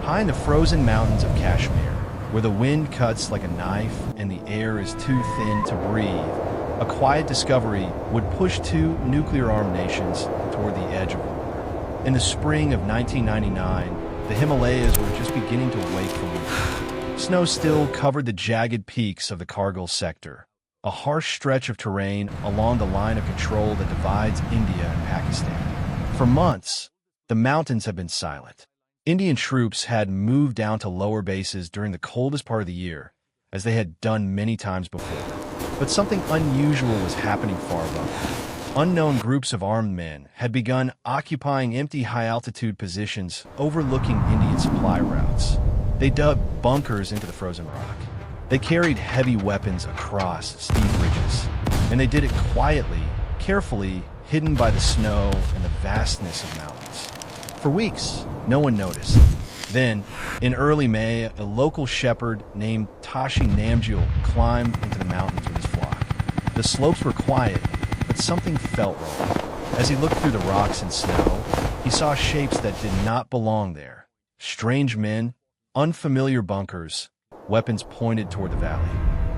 High in the frozen mountains of Kashmir, where the wind cuts like a knife and the air is too thin to breathe, a quiet discovery would push two nuclear-armed nations toward the edge of war. In the spring of 1999, the Himalayas were just beginning to wake from winter. Snow still covered the jagged peaks of the Kargil sector, a harsh stretch of terrain along the line of control that divides India and Pakistan. For months, the mountains have been silent. Indian troops had moved down to lower bases during the coldest part of the year, as they had done many times before. But something unusual was happening far above. Unknown groups of armed men had begun occupying empty high-altitude positions overlooking Indian supply routes. They dug bunkers into the frozen rock. They carried heavy weapons across steep ridges, and they did it quietly, carefully, hidden by the snow and the vastness of mountains. For weeks, no one noticed. Then, in early May, a local shepherd named Tashi Namgyal climbed into the mountains with his flock. The slopes were quiet, but something felt wrong. As he looked through the rocks and snow, he saw shapes that did not belong there. Strange men, unfamiliar bunkers, weapons pointed toward the valley.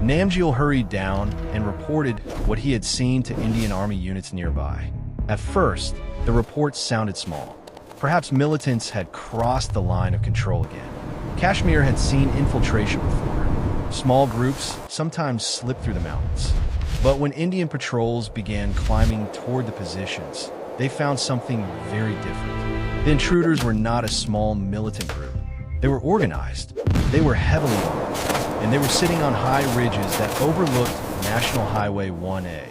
Namgyal hurried down and reported what he had seen to Indian Army units nearby. At first, the reports sounded small. Perhaps militants had crossed the line of control again. Kashmir had seen infiltration before. Small groups sometimes slipped through the mountains. But when Indian patrols began climbing toward the positions, they found something very different. The intruders were not a small militant group. They were organized. They were heavily armed. And they were sitting on high ridges that overlooked National Highway 1A,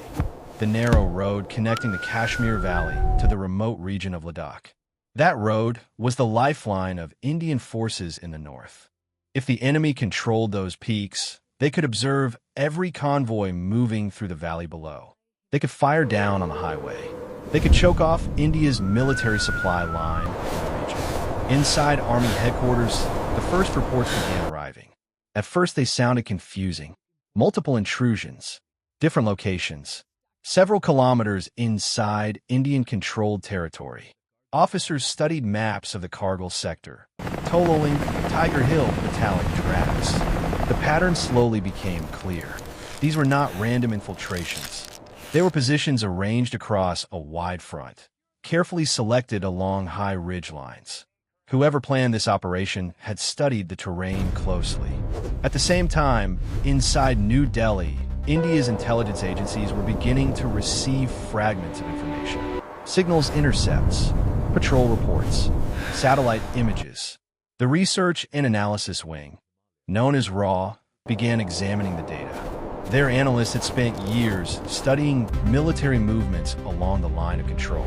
the narrow road connecting the Kashmir Valley to the remote region of Ladakh. That road was the lifeline of Indian forces in the north. If the enemy controlled those peaks, they could observe every convoy moving through the valley below. They could fire down on the highway. They could choke off India's military supply line in the region. Inside Army headquarters, the first reports began arriving. At first they sounded confusing. Multiple intrusions, different locations, several kilometers inside Indian-controlled territory. Officers studied maps of the Kargil sector, totaling Tiger Hill metallic tracks. The pattern slowly became clear. These were not random infiltrations. They were positions arranged across a wide front, carefully selected along high ridge lines. Whoever planned this operation had studied the terrain closely. At the same time, inside New Delhi, India's intelligence agencies were beginning to receive fragments of information. Signals intercepts, patrol reports, satellite images. The Research and Analysis Wing, known as RAW, began examining the data. Their analysts had spent years studying military movements along the line of control.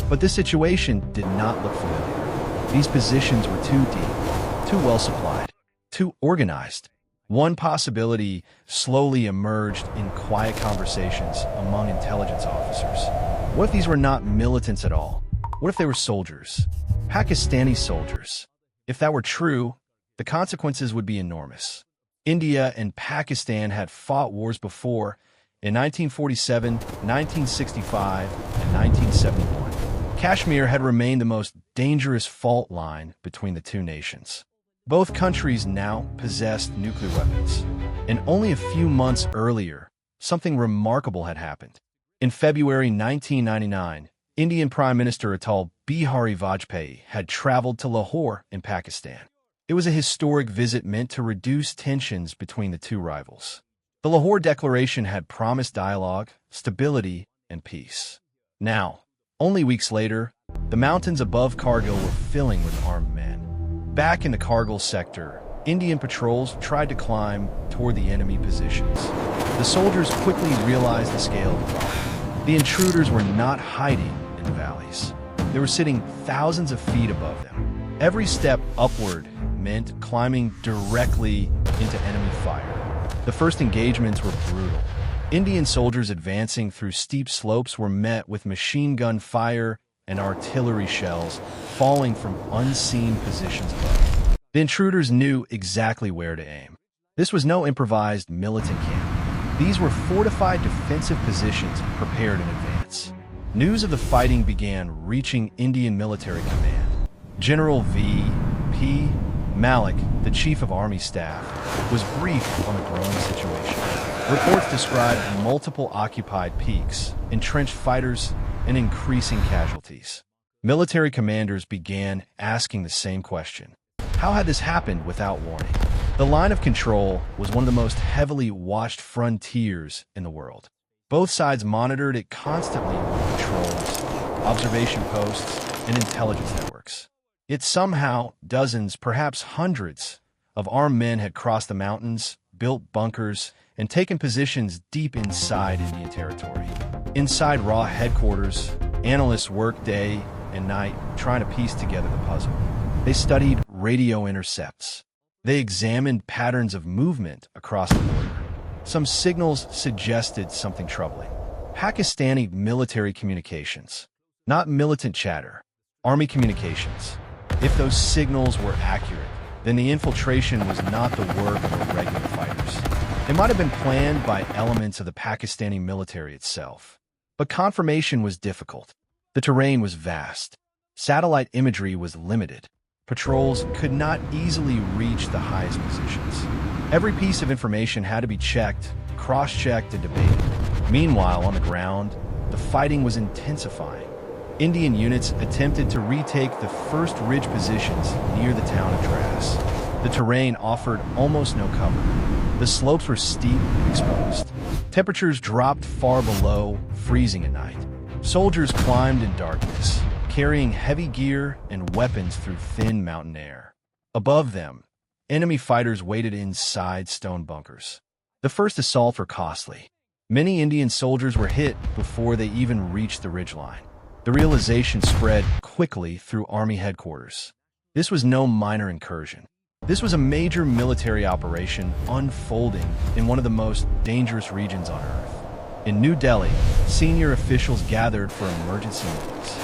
But this situation did not look familiar. These positions were too deep, too well supplied, too organized. One possibility slowly emerged in quiet conversations among intelligence officers. What if these were not militants at all? What if they were soldiers? Pakistani soldiers? If that were true, the consequences would be enormous. India and Pakistan had fought wars before in 1947, 1965, and 1971. Kashmir had remained the most dangerous fault line between the two nations. Both countries now possessed nuclear weapons. And only a few months earlier, something remarkable had happened. In February 1999, Indian Prime Minister Atal Bihari Vajpayee had traveled to Lahore in Pakistan. It was a historic visit meant to reduce tensions between the two rivals. The Lahore Declaration had promised dialogue, stability, and peace. Now, only weeks later, the mountains above Kargil were filling with armed men. Back in the Kargil sector, Indian patrols tried to climb toward the enemy positions. The soldiers quickly realized the scale of the problem. The intruders were not hiding in the valleys. They were sitting thousands of feet above them. Every step upward meant climbing directly into enemy fire. The first engagements were brutal. Indian soldiers advancing through steep slopes were met with machine gun fire and artillery shells falling from unseen positions above. The intruders knew exactly where to aim. This was no improvised militant camp. These were fortified defensive positions prepared in advance. News of the fighting began reaching Indian military command. General V.P. Malik, the chief of army staff, was briefed on the growing situation. Reports described multiple occupied peaks, entrenched fighters, and increasing casualties. Military commanders began asking the same question. How had this happened without warning? The line of control was one of the most heavily watched frontiers in the world. Both sides monitored it constantly with patrols, observation posts, and intelligence networks. Yet somehow, dozens, perhaps hundreds, of armed men had crossed the mountains, built bunkers, and taken positions deep inside Indian territory. Inside raw headquarters, analysts worked day and night trying to piece together the puzzle. They studied radio intercepts. They examined patterns of movement across the border. Some signals suggested something troubling. Pakistani military communications, not militant chatter, army communications. If those signals were accurate, then the infiltration was not the work of irregular fighters. It might have been planned by elements of the Pakistani military itself. But confirmation was difficult. The terrain was vast. Satellite imagery was limited. Patrols could not easily reach the highest positions. Every piece of information had to be checked, cross-checked, and debated. Meanwhile, on the ground, the fighting was intensifying. Indian units attempted to retake the first ridge positions near the town of Dras. The terrain offered almost no cover. The slopes were steep and exposed. Temperatures dropped far below freezing at night. Soldiers climbed in darkness, carrying heavy gear and weapons through thin mountain air. Above them, enemy fighters waited inside stone bunkers. The first assaults were costly. Many Indian soldiers were hit before they even reached the ridgeline. The realization spread quickly through army headquarters. This was no minor incursion. This was a major military operation unfolding in one of the most dangerous regions on Earth. In New Delhi, senior officials gathered for emergency meetings.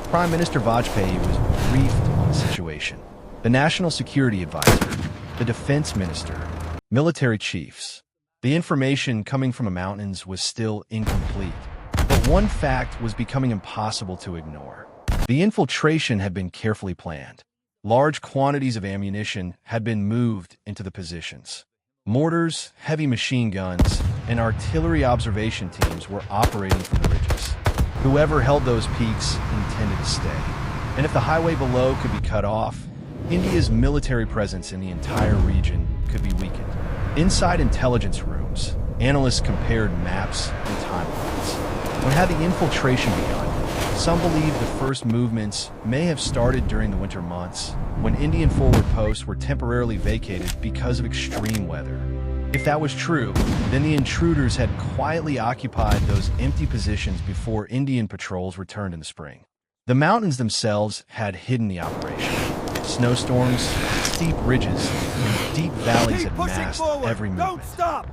Prime Minister Vajpayee was briefed on the situation. The National Security Advisor, the Defense Minister, military chiefs. The information coming from the mountains was still incomplete. But one fact was becoming impossible to ignore. The infiltration had been carefully planned. Large quantities of ammunition had been moved into the positions. Mortars, heavy machine guns, and artillery observation teams were operating from the ridges. Whoever held those peaks intended to stay. And if the highway below could be cut off, India's military presence in the entire region could be weakened. Inside intelligence rooms, analysts compared maps and timelines. When had the infiltration begun? Some believe the first movements may have started during the winter months, when Indian forward posts were temporarily vacated because of extreme weather. If that was true, then the intruders had quietly occupied those empty positions before Indian patrols returned in the spring. The mountains themselves had hidden the operation. Snowstorms, steep ridges, and deep valleys had masked every movement.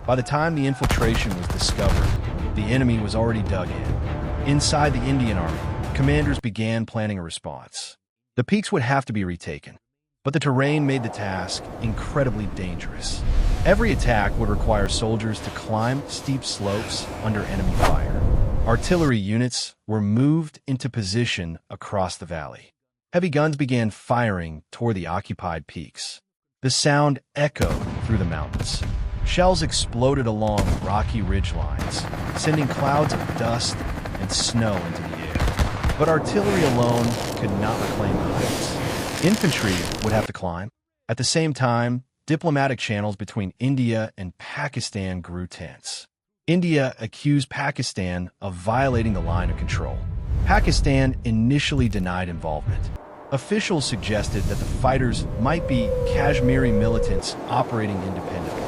By the time the infiltration was discovered, the enemy was already dug in. Inside the Indian army, commanders began planning a response. The peaks would have to be retaken, but the terrain made the task incredibly dangerous. Every attack would require soldiers to climb steep slopes under enemy fire. Artillery units were moved into position across the valley. Heavy guns began firing toward the occupied peaks. The sound echoed through the mountains. Shells exploded along rocky ridgelines, sending clouds of dust and snow into the air. But artillery alone could not reclaim the heights. Infantry would have to climb. At the same time, diplomatic channels between India and Pakistan grew tense. India accused Pakistan of violating the line of control. Pakistan initially denied involvement. Officials suggested that the fighters might be Kashmiri militants operating independently.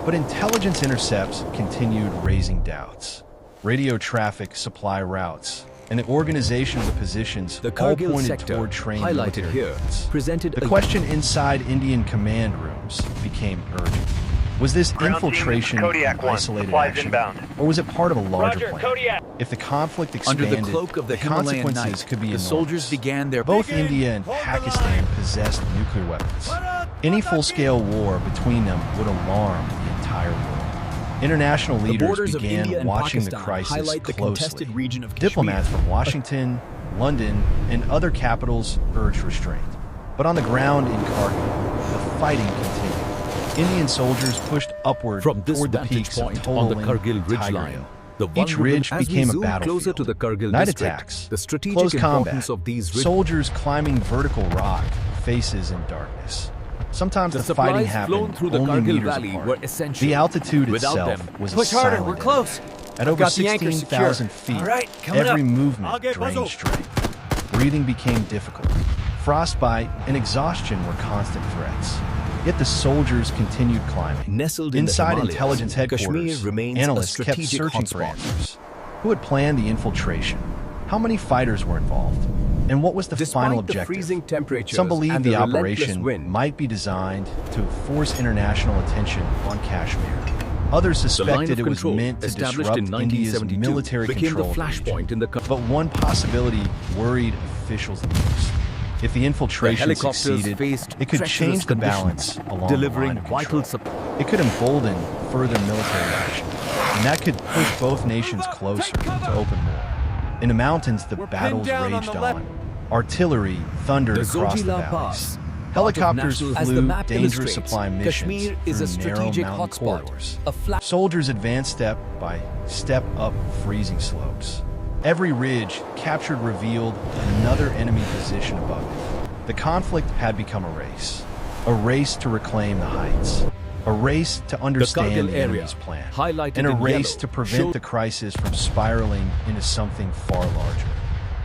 But intelligence intercepts continued raising doubts. Radio traffic, supply routes, and the organization of the positions all pointed toward trained military units. The question inside Indian command rooms became urgent. Was this infiltration an isolated action, or was it part of a larger plan? If the conflict expanded, under the cloak of the Himalayan consequences night, could be the enormous. soldiers began their Both India and Pakistan possessed nuclear weapons. Any full-scale war between them would alarm the entire world. International leaders began watching the crisis closely. Diplomats from Washington, London, and other capitals urged restraint. But on the ground in Kargil, the fighting continued. Indian soldiers pushed upward From this toward the vantage peaks of point on the Tolan Kargil and ridge Tiger line, Hill. the Each ridge as we became a zoom battlefield. closer to the Kargil Night district, attacks, the strategic close importance combat, of these ridges. soldiers climbing vertical rock faces in darkness. Sometimes the fighting supplies flown happened through the only Kargil meters Valley apart. were essential. The altitude Without itself them, was a Push harder, silent we're enemy. close. At over got the anchor 16,000 secure. feet, All right, coming every up. movement I'll get drained puzzle. strength. Breathing became difficult. Frostbite and exhaustion were constant threats. Yet the soldiers continued climbing. Nestled in Inside the Himalayas, intelligence headquarters, Kashmir remains a analysts kept strategic searching for hotspot. answers. Who had planned the infiltration? How many fighters were involved? And what was the final Despite the objective? freezing temperatures Some believe and the relentless operation wind, might be designed to force international attention on Kashmir. Others The line suspected of it was control, meant to established disrupt in India's 1972, military became the control flashpoint in the But one possibility worried officials the most. If the infiltration helicopters succeeded, faced it could treacherous change the conditions, balance along delivering the line of vital control. support. It could embolden further military action, and that could push both nations closer to open war. In the mountains, the battles down on raged the left. on. Artillery thundered The across the Zojila valleys. Pass, Helicopters as the flew map dangerous illustrates, supply missions Kashmir is a through narrow strategic mountain hotspot, corridors. a Soldiers advanced step by step up freezing slopes. Every ridge captured revealed another enemy position above it. The conflict had become a race to reclaim the heights, a race to understand Kargil the area, enemy's plan, highlighted and a in race yellow, to prevent showed the crisis from spiraling into something far larger.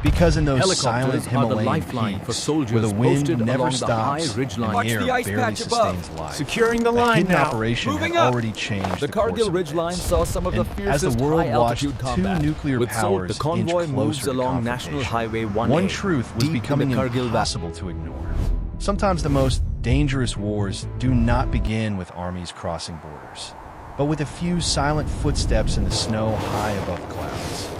Because in those silent Helicopters are the Himalayan lifeline for peaks, soldiers where the wind posted never along the high stops ridge and line. the Watch air the ice barely patch sustains above. life. Securing the A line hidden now. operation Moving had up. already changed The course Kargil of ridge line events. saw some of the And as fiercest the world watched high-altitude two combat. nuclear With Seoul, powers the convoy inch moves closer to along National confrontation, Highway 1A. one truth was deep in becoming the Kargil Valley. impossible to ignore. Sometimes the most dangerous wars do not begin with armies crossing borders, but with a few silent footsteps in the snow high above the clouds.